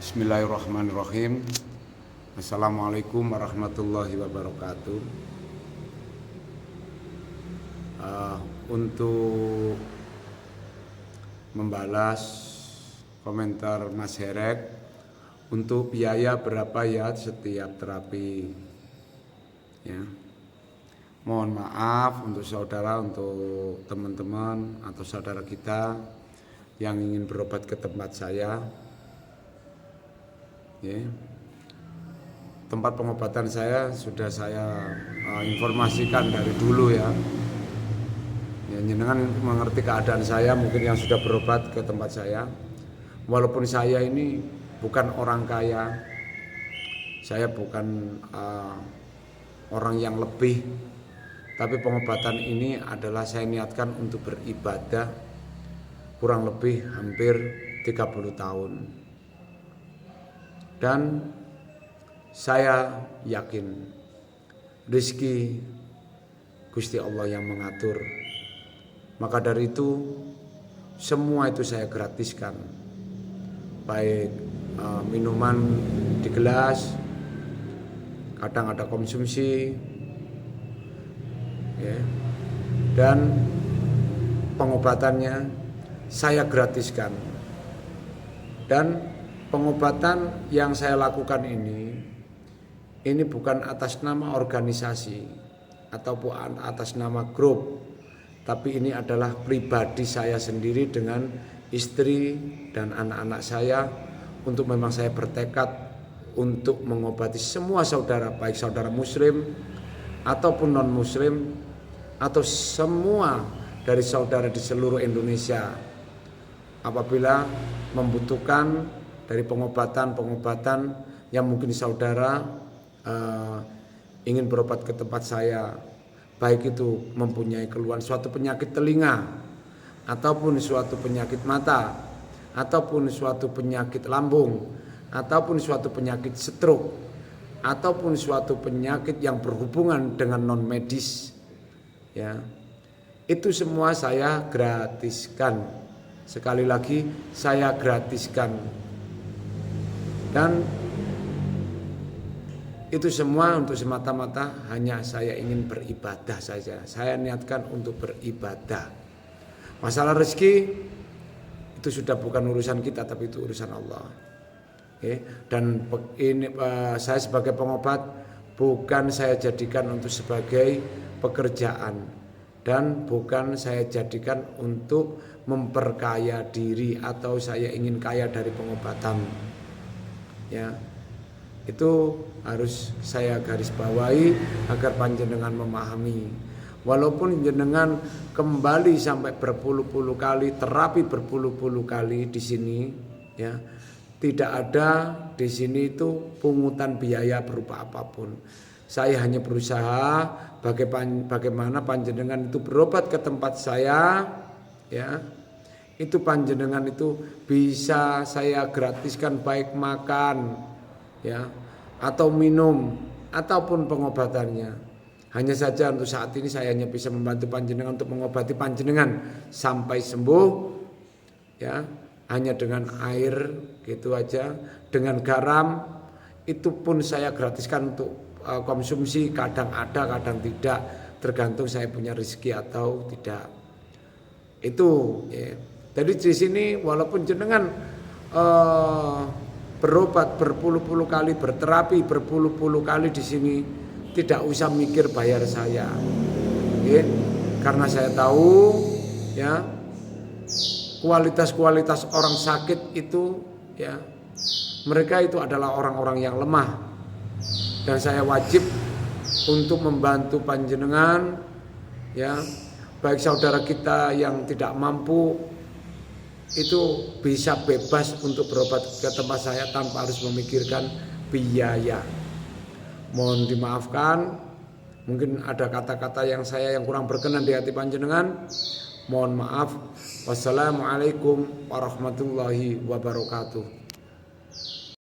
Bismillahirrahmanirrahim. Assalamualaikum warahmatullahi wabarakatuh. Untuk membalas komentar Mas Herek, untuk biaya berapa ya setiap terapi? Ya. Mohon maaf untuk saudara, untuk teman-teman atau saudara kita yang ingin berobat ke tempat saya. Ya. Tempat pengobatan saya sudah saya informasikan dari dulu ya. Jenengan mengerti keadaan saya, mungkin yang sudah berobat ke tempat saya. Walaupun saya ini bukan orang kaya, saya bukan orang yang lebih, tapi pengobatan ini adalah saya niatkan untuk beribadah kurang lebih hampir 30 tahun. Dan saya yakin rezeki Gusti Allah yang mengatur. Maka dari itu semua itu saya gratiskan. Baik minuman di gelas, kadang ada konsumsi ya, dan pengobatannya saya gratiskan. Dan pengobatan yang saya lakukan ini bukan atas nama organisasi ataupun atas nama grup, tapi ini adalah pribadi saya sendiri dengan istri dan anak-anak saya, untuk memang saya bertekad untuk mengobati semua saudara, baik saudara muslim ataupun non muslim, atau semua dari saudara di seluruh Indonesia apabila membutuhkan dari pengobatan yang mungkin saudara ingin berobat ke tempat saya, baik itu mempunyai keluhan suatu penyakit telinga, ataupun suatu penyakit mata, ataupun suatu penyakit lambung, ataupun suatu penyakit stroke, ataupun suatu penyakit yang berhubungan dengan non medis ya, itu semua saya gratiskan. Sekali lagi saya gratiskan. Dan itu semua untuk semata-mata hanya saya ingin beribadah saja. Saya niatkan untuk beribadah. Masalah rezeki itu sudah bukan urusan kita, tapi itu urusan Allah. Dan ini saya sebagai pengobat bukan saya jadikan untuk sebagai pekerjaan, dan bukan saya jadikan untuk memperkaya diri atau saya ingin kaya dari pengobatan. Ya, itu harus saya garis bawahi agar panjenengan memahami. Walaupun jenengan kembali sampai berpuluh-puluh kali, terapi berpuluh-puluh kali di sini, ya, tidak ada di sini itu pungutan biaya berupa apapun. Saya hanya berusaha bagaimana panjenengan itu berobat ke tempat saya, ya. Itu panjenengan itu bisa saya gratiskan, baik makan ya atau minum ataupun pengobatannya. Hanya saja untuk saat ini saya hanya bisa membantu panjenengan untuk mengobati panjenengan sampai sembuh ya, hanya dengan air gitu aja, dengan garam itu pun saya gratiskan untuk konsumsi, kadang ada kadang tidak, tergantung saya punya rezeki atau tidak. Itu ya. Jadi di sini walaupun jenengan berobat berpuluh-puluh kali, berterapi berpuluh-puluh kali di sini, tidak usah mikir bayar saya, ya, karena saya tahu ya kualitas orang sakit itu ya, mereka itu adalah orang-orang yang lemah, dan saya wajib untuk membantu panjenengan ya, baik saudara kita yang tidak mampu itu bisa bebas untuk berobat ke tempat saya tanpa harus memikirkan biaya. Mohon dimaafkan, mungkin ada kata-kata yang kurang berkenan di hati panjenengan. Mohon maaf. Wassalamualaikum warahmatullahi wabarakatuh.